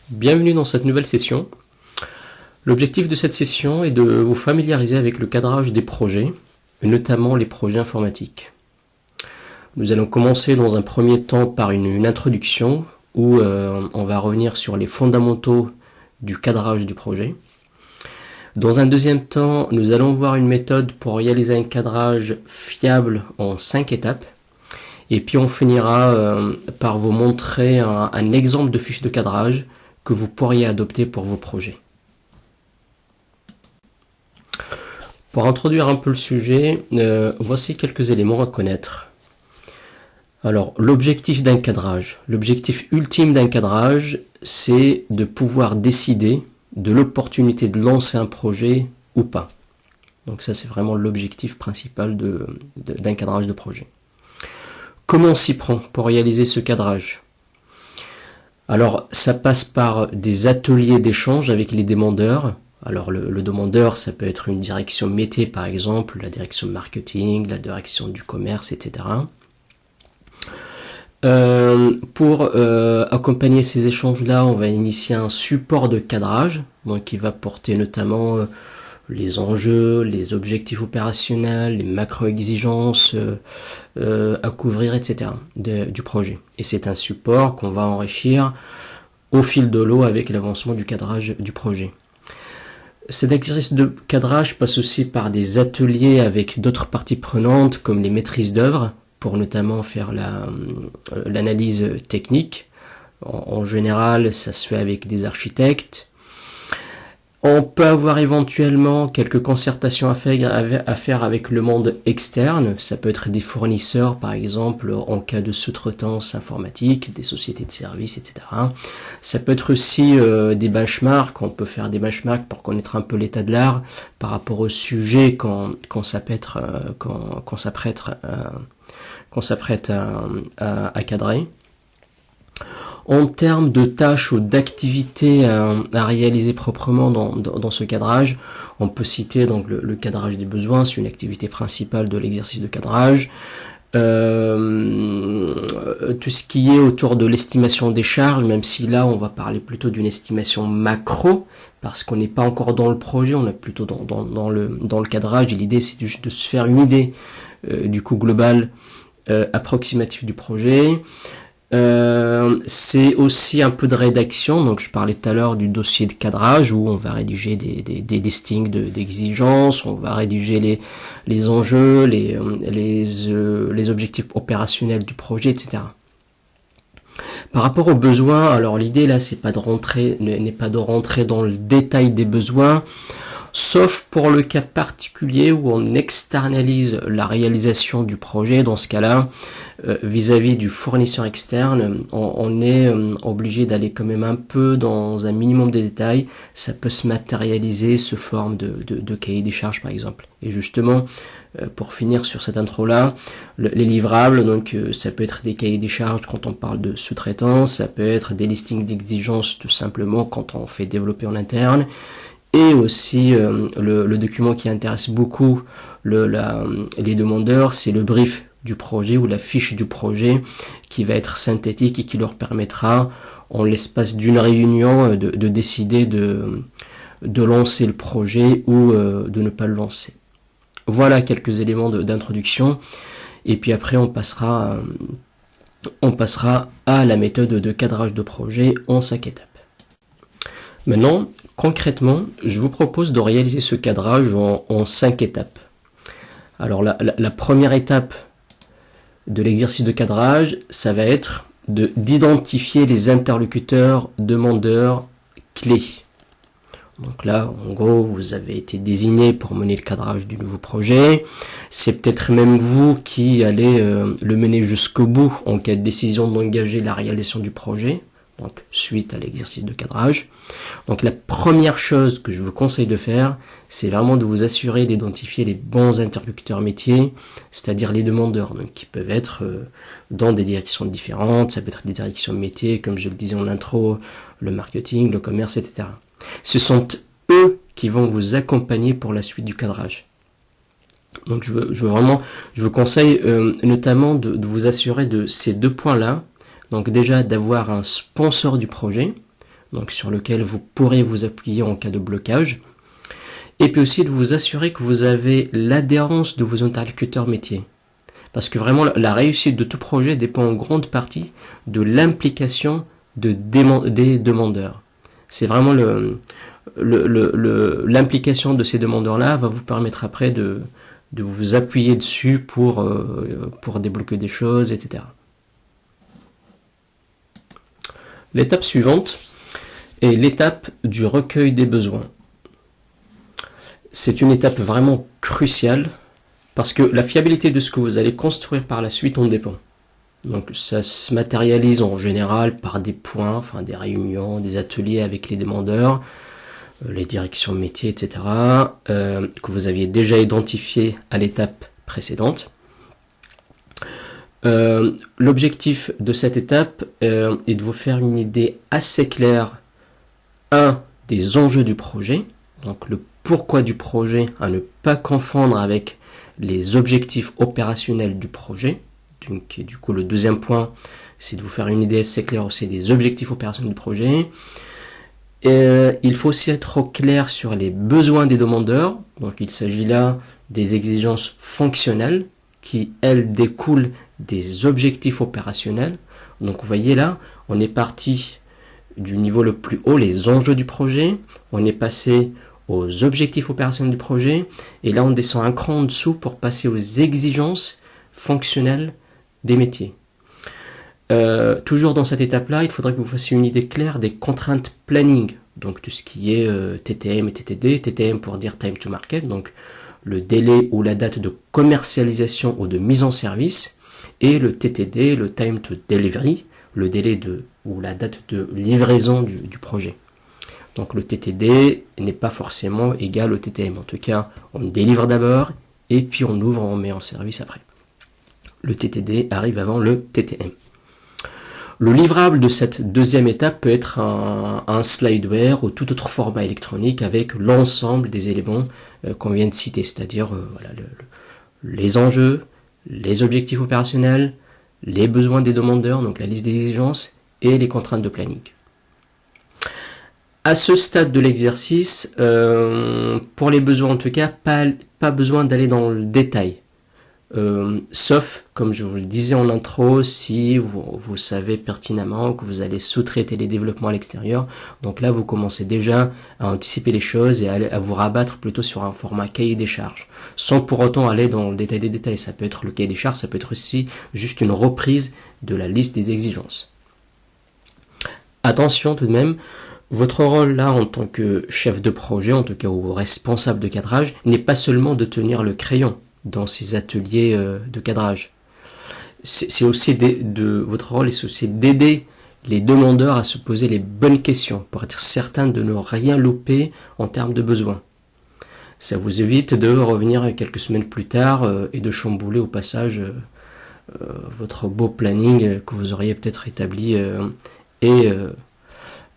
Bienvenue dans cette nouvelle session. L'objectif de cette session est de vous familiariser avec le cadrage des projets, et notamment les projets informatiques. Nous allons commencer dans un premier temps par une introduction où on va revenir sur les fondamentaux du cadrage du projet. Dans un deuxième temps, nous allons voir une méthode pour réaliser un cadrage fiable en 5 étapes. Et puis on finira par vous montrer un exemple de fiche de cadrage que vous pourriez adopter pour vos projets. Pour introduire un peu le sujet, voici quelques éléments à connaître. Alors, l'objectif d'un cadrage. L'objectif ultime d'un cadrage, c'est de pouvoir décider de l'opportunité de lancer un projet ou pas. Donc ça, c'est vraiment l'objectif principal d'un cadrage de projet. Comment on s'y prend pour réaliser ce cadrage ? Alors, ça passe par des ateliers d'échange avec les demandeurs. Alors, le demandeur, ça peut être une direction métier, par exemple, la direction marketing, la direction du commerce, etc. Pour accompagner ces échanges-là, on va initier un support de cadrage, donc qui va porter notamment les enjeux, les objectifs opérationnels, les macro-exigences à couvrir, etc. du projet. Et c'est un support qu'on va enrichir au fil de l'eau avec l'avancement du cadrage du projet. Cet exercice de cadrage passe aussi par des ateliers avec d'autres parties prenantes comme les maîtrises d'œuvre pour notamment faire l'analyse technique. En général, ça se fait avec des architectes. On peut avoir éventuellement quelques concertations à faire avec le monde externe. Ça peut être des fournisseurs, par exemple, en cas de sous-traitance informatique, des sociétés de services, etc. Ça peut être aussi des benchmarks. On peut faire des benchmarks pour connaître un peu l'état de l'art par rapport au sujet qu'on s'apprête à cadrer. En termes de tâches ou d'activités à réaliser proprement dans ce cadrage, on peut citer donc le cadrage des besoins, c'est une activité principale de l'exercice de cadrage. Tout ce qui est autour de l'estimation des charges, même si là on va parler plutôt d'une estimation macro, parce qu'on n'est pas encore dans le projet, on est plutôt dans le cadrage, et l'idée c'est juste de se faire une idée du coût global approximatif du projet. C'est aussi un peu de rédaction, donc je parlais tout à l'heure du dossier de cadrage où on va rédiger des listings d'exigences, on va rédiger les enjeux, les objectifs opérationnels du projet, etc. Par rapport aux besoins, alors l'idée là n'est pas de rentrer dans le détail des besoins, sauf pour le cas particulier où on externalise la réalisation du projet. Dans ce cas-là, vis-à-vis du fournisseur externe, on est obligé d'aller quand même un peu dans un minimum de détails. Ça peut se matérialiser sous forme de cahier des charges, par exemple. Et justement, pour finir sur cette intro-là, les livrables, donc ça peut être des cahiers des charges quand on parle de sous-traitance, ça peut être des listings d'exigences tout simplement quand on fait développer en interne. Et aussi le document qui intéresse beaucoup les demandeurs, c'est le brief du projet ou la fiche du projet qui va être synthétique et qui leur permettra en l'espace d'une réunion de décider de lancer le projet ou de ne pas le lancer. Voilà quelques éléments d'introduction et puis après on passera à la méthode de cadrage de projet en 5 étapes. Maintenant, concrètement, je vous propose de réaliser ce cadrage en 5 étapes. Alors la première étape de l'exercice de cadrage, ça va être d'identifier les interlocuteurs, demandeurs, clés. Donc là, en gros, vous avez été désigné pour mener le cadrage du nouveau projet. C'est peut-être même vous qui allez le mener jusqu'au bout en cas de décision d'engager la réalisation du projet. Donc suite à l'exercice de cadrage. Donc la première chose que je vous conseille de faire, c'est vraiment de vous assurer d'identifier les bons interlocuteurs métiers, c'est-à-dire les demandeurs, donc qui peuvent être dans des directions différentes, ça peut être des directions métiers, comme je le disais en intro, le marketing, le commerce, etc. Ce sont eux qui vont vous accompagner pour la suite du cadrage. Donc je vous conseille notamment de vous assurer de ces deux points-là. Donc déjà d'avoir un sponsor du projet, donc sur lequel vous pourrez vous appuyer en cas de blocage. Et puis aussi de vous assurer que vous avez l'adhérence de vos interlocuteurs métiers. Parce que vraiment, la réussite de tout projet dépend en grande partie de l'implication des demandeurs. C'est vraiment l'implication de ces demandeurs-là va vous permettre après de vous appuyer dessus pour débloquer des choses, etc. L'étape suivante est l'étape du recueil des besoins. C'est une étape vraiment cruciale parce que la fiabilité de ce que vous allez construire par la suite en dépend. Donc ça se matérialise en général par des points, enfin des réunions, des ateliers avec les demandeurs, les directions métiers, etc. Que vous aviez déjà identifié à l'étape précédente. L'objectif de cette étape est de vous faire une idée assez claire, des enjeux du projet, donc le pourquoi du projet, à ne pas confondre avec les objectifs opérationnels du projet. Donc, du coup, le deuxième point, c'est de vous faire une idée assez claire aussi des objectifs opérationnels du projet. Il faut aussi être au clair sur les besoins des demandeurs. Donc, il s'agit là des exigences fonctionnelles qui, elles, découlent des objectifs opérationnels. Donc, vous voyez là, on est parti du niveau le plus haut, les enjeux du projet. On est passé aux objectifs opérationnels du projet. Et là, on descend un cran en dessous pour passer aux exigences fonctionnelles des métiers. Toujours dans cette étape-là, il faudrait que vous fassiez une idée claire des contraintes planning. Donc tout ce qui est TTM et TTD. TTM pour dire time to market, donc le délai ou la date de commercialisation ou de mise en service. Et le TTD, le time to delivery, le délai ou la date de livraison du projet. Donc le TTD n'est pas forcément égal au TTM. En tout cas, on délivre d'abord et puis on ouvre, on met en service après. Le TTD arrive avant le TTM. Le livrable de cette deuxième étape peut être un slideware ou tout autre format électronique avec l'ensemble des éléments qu'on vient de citer, c'est-à-dire voilà, les enjeux, les objectifs opérationnels, les besoins des demandeurs, donc la liste des exigences et les contraintes de planning. À ce stade de l'exercice, pour les besoins en tout cas, pas besoin d'aller dans le détail. Sauf, comme je vous le disais en intro, si vous savez pertinemment que vous allez sous-traiter les développements à l'extérieur. Donc là, vous commencez déjà à anticiper les choses et à vous rabattre plutôt sur un format cahier des charges. Sans pour autant aller dans le détail des détails. Ça peut être le cahier des charges, ça peut être aussi juste une reprise de la liste des exigences. Attention tout de même, votre rôle là en tant que chef de projet, en tout cas ou responsable de cadrage, n'est pas seulement de tenir le crayon dans ces ateliers de cadrage. C'est aussi votre rôle est aussi d'aider les demandeurs à se poser les bonnes questions pour être certain de ne rien louper en termes de besoins. Ça vous évite de revenir quelques semaines plus tard et de chambouler au passage votre beau planning que vous auriez peut-être établi et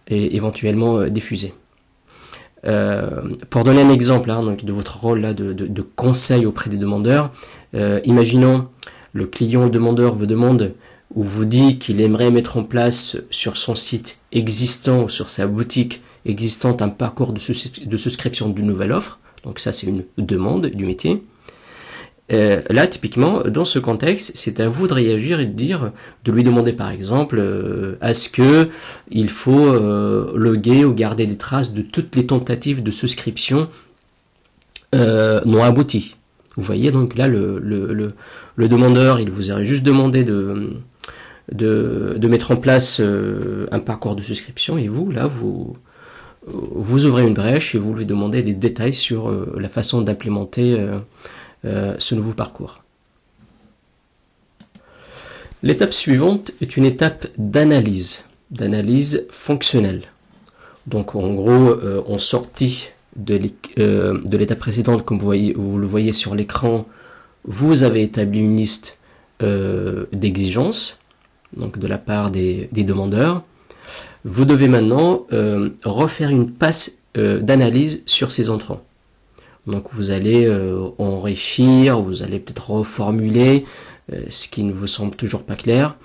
éventuellement diffusé. Pour donner un exemple donc de votre rôle là de conseil auprès des demandeurs, imaginons le client demandeur vous demande ou vous dit qu'il aimerait mettre en place sur son site existant ou sur sa boutique existante un parcours de souscription d'une nouvelle offre. Donc ça c'est une demande du métier. Là, typiquement, dans ce contexte, c'est à vous de réagir et de lui demander par exemple, est-ce que il faut loguer ou garder des traces de toutes les tentatives de souscription non abouties. Vous voyez, donc là, le demandeur, il vous aurait juste demandé de mettre en place un parcours de souscription et vous, là, vous ouvrez une brèche et vous lui demandez des détails sur la façon d'implémenter ce nouveau parcours. L'étape suivante est une étape d'analyse fonctionnelle. Donc en gros, en sortie de l'étape précédente, comme vous le voyez sur l'écran, vous avez établi une liste d'exigences, donc de la part des demandeurs. Vous devez maintenant refaire une passe d'analyse sur ces entrants. Donc vous allez enrichir, vous allez peut-être reformuler ce qui ne vous semble toujours pas clair.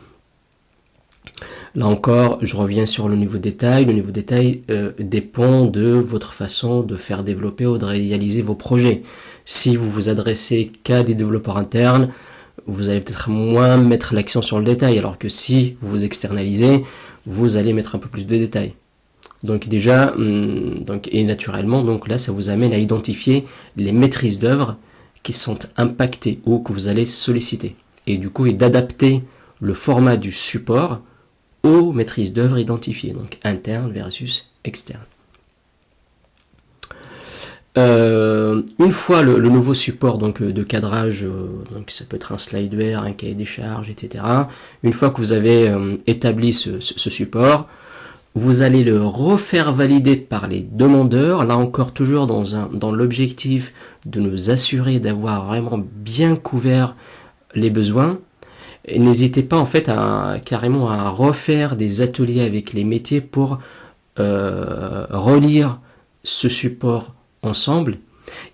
Là encore, je reviens sur le niveau de détail. Le niveau de détail dépend de votre façon de faire développer ou de réaliser vos projets. Si vous vous adressez qu'à des développeurs internes, vous allez peut-être moins mettre l'accent sur le détail, alors que si vous vous externalisez, vous allez mettre un peu plus de détails. Donc déjà, et naturellement, donc là, ça vous amène à identifier les maîtrises d'œuvre qui sont impactées ou que vous allez solliciter. Et du coup, et d'adapter le format du support aux maîtrises d'œuvre identifiées, donc interne versus externe. Une fois le nouveau support donc de cadrage, donc ça peut être un slideware, un cahier des charges, etc. Une fois que vous avez établi ce support, vous allez le refaire valider par les demandeurs, là encore toujours dans l'objectif de nous assurer d'avoir vraiment bien couvert les besoins. Et n'hésitez pas en fait carrément à refaire des ateliers avec les métiers pour relire ce support ensemble.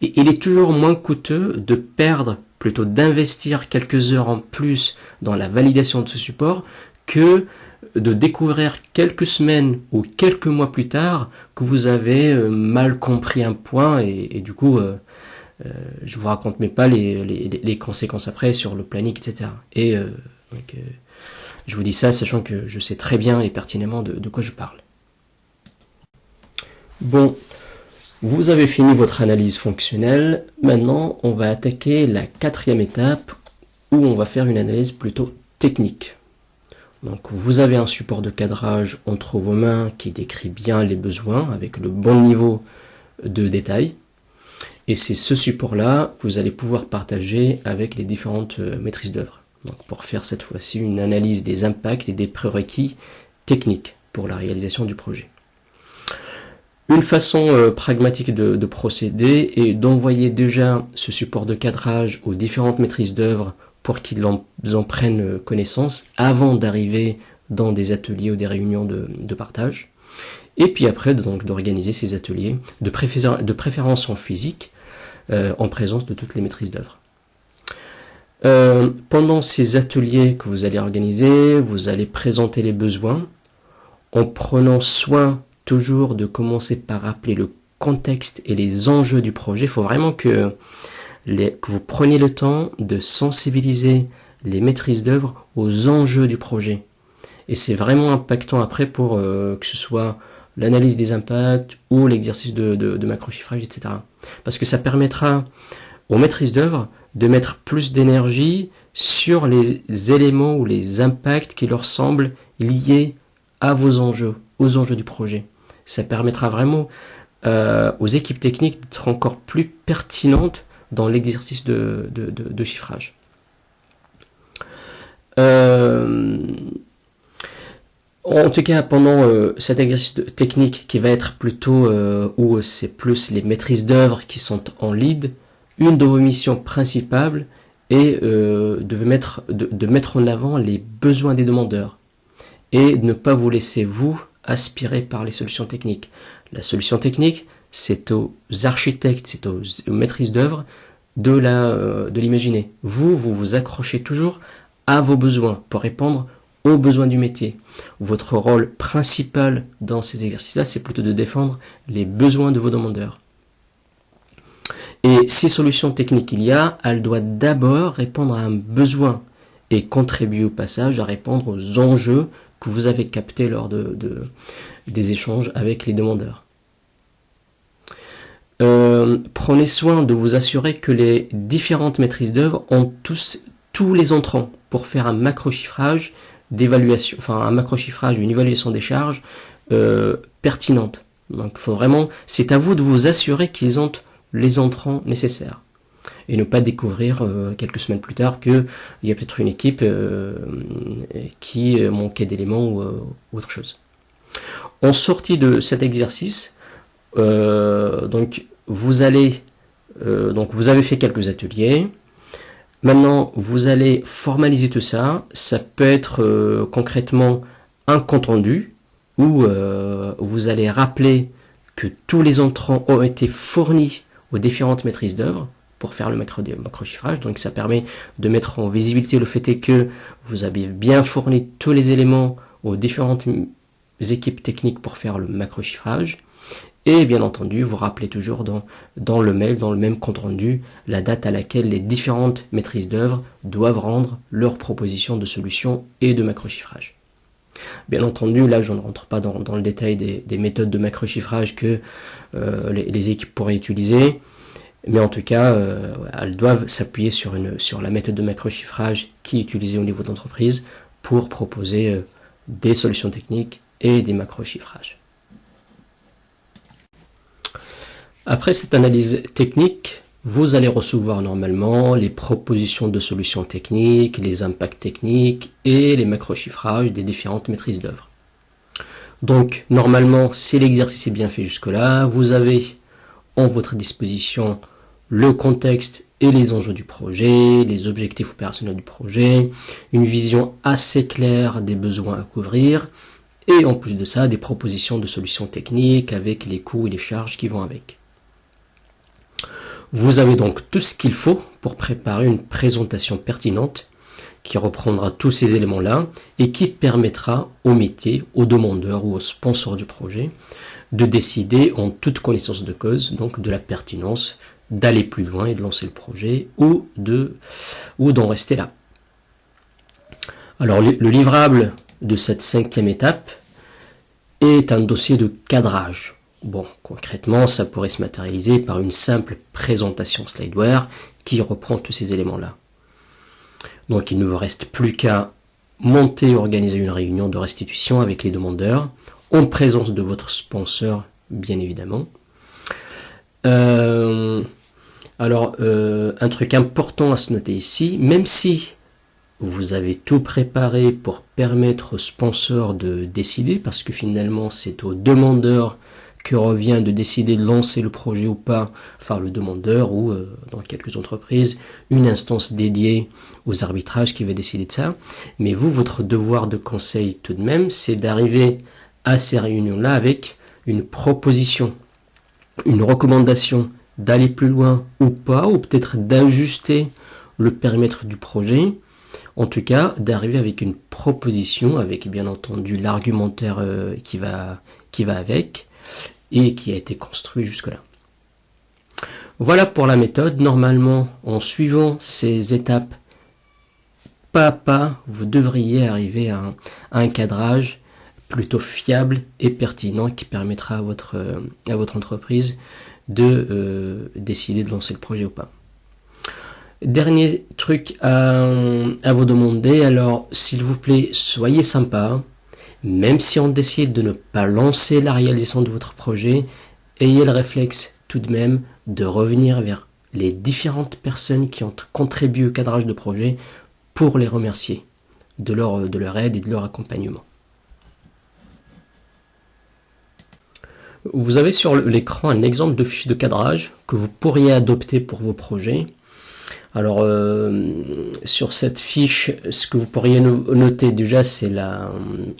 Et il est toujours moins coûteux de perdre, plutôt d'investir quelques heures en plus dans la validation de ce support que de découvrir quelques semaines ou quelques mois plus tard que vous avez mal compris un point et du coup je vous raconte même pas les conséquences après sur le planning, etc. Et je vous dis ça sachant que je sais très bien et pertinemment de quoi je parle. Bon, vous avez fini votre analyse fonctionnelle. Maintenant, on va attaquer la 4e étape où on va faire une analyse plutôt technique. Donc, vous avez un support de cadrage entre vos mains qui décrit bien les besoins avec le bon niveau de détail. Et c'est ce support-là que vous allez pouvoir partager avec les différentes maîtrises d'œuvre. Donc, pour faire cette fois-ci une analyse des impacts et des prérequis techniques pour la réalisation du projet. Une façon pragmatique de procéder est d'envoyer déjà ce support de cadrage aux différentes maîtrises d'œuvre pour qu'ils en prennent connaissance avant d'arriver dans des ateliers ou des réunions de partage. Et puis après, donc, d'organiser ces ateliers, de préférence en physique, en présence de toutes les maîtrises d'œuvre. Pendant ces ateliers que vous allez organiser, vous allez présenter les besoins en prenant soin toujours de commencer par rappeler le contexte et les enjeux du projet. Il faut vraiment que vous preniez le temps de sensibiliser les maîtrises d'œuvre aux enjeux du projet. Et c'est vraiment impactant après pour que ce soit l'analyse des impacts ou l'exercice de macrochiffrage, etc. Parce que ça permettra aux maîtrises d'œuvre de mettre plus d'énergie sur les éléments ou les impacts qui leur semblent liés à vos enjeux, aux enjeux du projet. Ça permettra vraiment aux équipes techniques d'être encore plus pertinentes dans l'exercice de chiffrage. En tout cas, pendant cet exercice technique qui va être plutôt où c'est plus les maîtrises d'œuvre qui sont en lead, une de vos missions principales est de mettre en avant les besoins des demandeurs et de ne pas vous laisser vous aspirer par les solutions techniques. La solution technique, c'est aux architectes, c'est aux maîtrises d'œuvre de l'imaginer. Vous accrochez toujours à vos besoins pour répondre aux besoins du métier. Votre rôle principal dans ces exercices-là, c'est plutôt de défendre les besoins de vos demandeurs. Et si solution technique il y a, elle doit d'abord répondre à un besoin et contribuer au passage à répondre aux enjeux que vous avez captés lors des échanges avec les demandeurs. Prenez soin de vous assurer que les différentes maîtrises d'œuvre ont tous les entrants pour faire un macro-chiffrage d'évaluation, enfin un macro-chiffrage, une évaluation des charges pertinente. Donc c'est à vous de vous assurer qu'ils ont les entrants nécessaires. Et ne pas découvrir quelques semaines plus tard qu'il y a peut-être une équipe qui manquait d'éléments ou autre chose. En sortie de cet exercice, donc vous avez fait quelques ateliers. Maintenant, vous allez formaliser tout ça. Ça peut être concrètement un compte rendu où vous allez rappeler que tous les entrants ont été fournis aux différentes maîtrises d'œuvre pour faire le macro-chiffrage. Donc ça permet de mettre en visibilité le fait que vous avez bien fourni tous les éléments aux différentes équipes techniques pour faire le macro-chiffrage. Et bien entendu, vous rappelez toujours dans le mail, dans le même compte rendu, la date à laquelle les différentes maîtrises d'œuvre doivent rendre leurs propositions de solutions et de macro-chiffrage. Bien entendu, là je ne rentre pas dans le détail des méthodes de macro-chiffrage que les équipes pourraient utiliser, mais en tout cas, elles doivent s'appuyer sur la méthode de macro-chiffrage qui est utilisée au niveau d'entreprise pour proposer des solutions techniques et des macro-chiffrages. Après cette analyse technique, vous allez recevoir normalement les propositions de solutions techniques, les impacts techniques et les macro-chiffrages des différentes maîtrises d'œuvre. Donc, normalement, si l'exercice est bien fait jusque-là, vous avez en votre disposition le contexte et les enjeux du projet, les objectifs opérationnels du projet, une vision assez claire des besoins à couvrir, et en plus de ça, des propositions de solutions techniques avec les coûts et les charges qui vont avec. Vous avez donc tout ce qu'il faut pour préparer une présentation pertinente qui reprendra tous ces éléments-là et qui permettra au métier, aux demandeurs ou aux sponsors du projet de décider en toute connaissance de cause, donc de la pertinence d'aller plus loin et de lancer le projet ou d'en rester là. Alors le livrable de cette 5e étape est un dossier de cadrage. Bon, concrètement, ça pourrait se matérialiser par une simple présentation slideware qui reprend tous ces éléments-là. Donc il ne vous reste plus qu'à monter et organiser une réunion de restitution avec les demandeurs, en présence de votre sponsor, bien évidemment. Un truc important à se noter ici, même si vous avez tout préparé pour permettre au sponsor de décider, parce que finalement c'est au demandeur que revient de décider de lancer le projet ou pas, enfin le demandeur ou dans quelques entreprises, une instance dédiée aux arbitrages qui va décider de ça. Mais vous, votre devoir de conseil tout de même, c'est d'arriver à ces réunions-là avec une proposition, une recommandation d'aller plus loin ou pas, ou peut-être d'ajuster le périmètre du projet. En tout cas, d'arriver avec une proposition, avec bien entendu l'argumentaire qui va avec, et qui a été construit jusque-là. Voilà pour la méthode. Normalement, en suivant ces étapes pas à pas, vous devriez arriver à un cadrage plutôt fiable et pertinent qui permettra à votre entreprise de décider de lancer le projet ou pas. Dernier truc à vous demander, alors s'il vous plaît, soyez sympa. Même si on décide de ne pas lancer la réalisation de votre projet, ayez le réflexe tout de même de revenir vers les différentes personnes qui ont contribué au cadrage de projet pour les remercier de leur aide et de leur accompagnement. Vous avez sur l'écran un exemple de fiche de cadrage que vous pourriez adopter pour vos projets. Alors, sur cette fiche, ce que vous pourriez noter déjà, c'est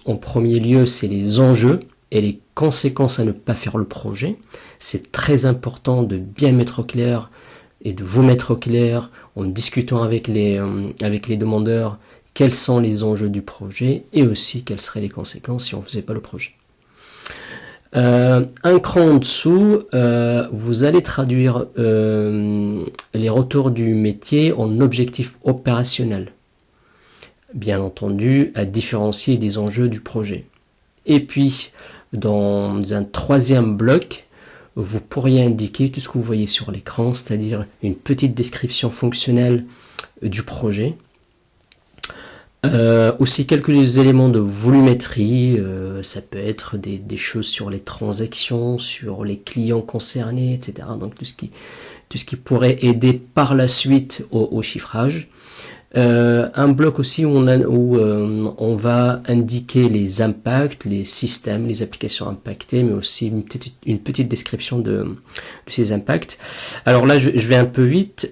en premier lieu, c'est les enjeux et les conséquences à ne pas faire le projet. C'est très important de bien mettre au clair et de vous mettre au clair en discutant avec les demandeurs quels sont les enjeux du projet et aussi quelles seraient les conséquences si on ne faisait pas le projet. Un cran en dessous, vous allez traduire les retours du métier en objectifs opérationnels, bien entendu à différencier des enjeux du projet. Et puis, dans un 3e bloc, vous pourriez indiquer tout ce que vous voyez sur l'écran, c'est-à-dire une petite description fonctionnelle du projet. Aussi quelques éléments de volumétrie, ça peut être des choses sur les transactions, sur les clients concernés, etc. Donc tout ce qui pourrait aider par la suite au chiffrage. Un bloc aussi où on va indiquer les impacts, les systèmes, les applications impactées, mais aussi une petite description de ces impacts. Alors là, je vais un peu vite.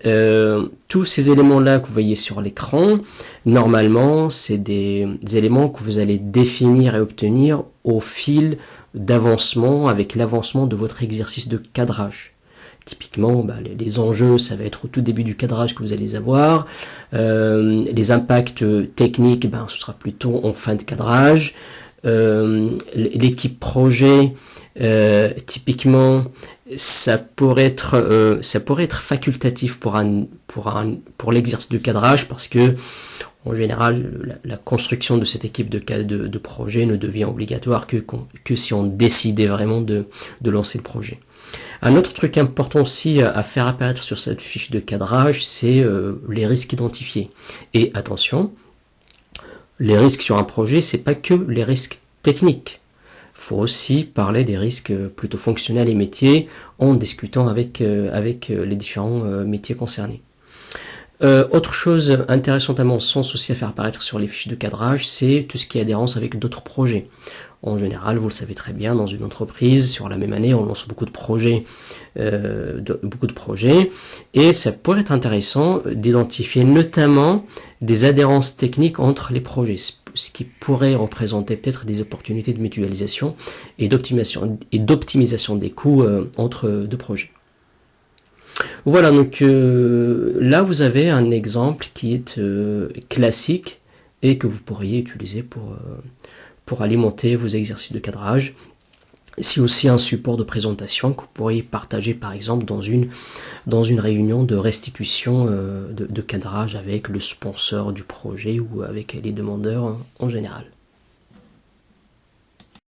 Tous ces éléments-là que vous voyez sur l'écran, normalement, c'est des éléments que vous allez définir et obtenir au fil d'avancement, avec l'avancement de votre exercice de cadrage. typiquement, les enjeux, ça va être au tout début du cadrage que vous allez avoir. Les impacts techniques, ce sera plutôt en fin de cadrage. L'équipe projet, typiquement, ça pourrait être facultatif pour l'exercice de cadrage, parce que en général, la construction de cette équipe de projet ne devient obligatoire que si on décidait vraiment de lancer le projet. Un autre truc important aussi à faire apparaître sur cette fiche de cadrage, c'est les risques identifiés. Et attention, les risques sur un projet, c'est pas que les risques techniques. Il faut aussi parler des risques plutôt fonctionnels et métiers en discutant avec les différents métiers concernés. Autre chose intéressante à mon sens aussi à faire apparaître sur les fiches de cadrage, c'est tout ce qui est adhérence avec d'autres projets. En général, vous le savez très bien, dans une entreprise, sur la même année, on lance beaucoup de projets, et ça pourrait être intéressant d'identifier notamment des adhérences techniques entre les projets, ce qui pourrait représenter peut-être des opportunités de mutualisation et d'optimisation des coûts entre deux projets. Voilà, donc là vous avez un exemple qui est classique et que vous pourriez utiliser pour alimenter vos exercices de cadrage. C'est aussi un support de présentation que vous pourriez partager par exemple dans une réunion de restitution de cadrage avec le sponsor du projet ou avec les demandeurs en général.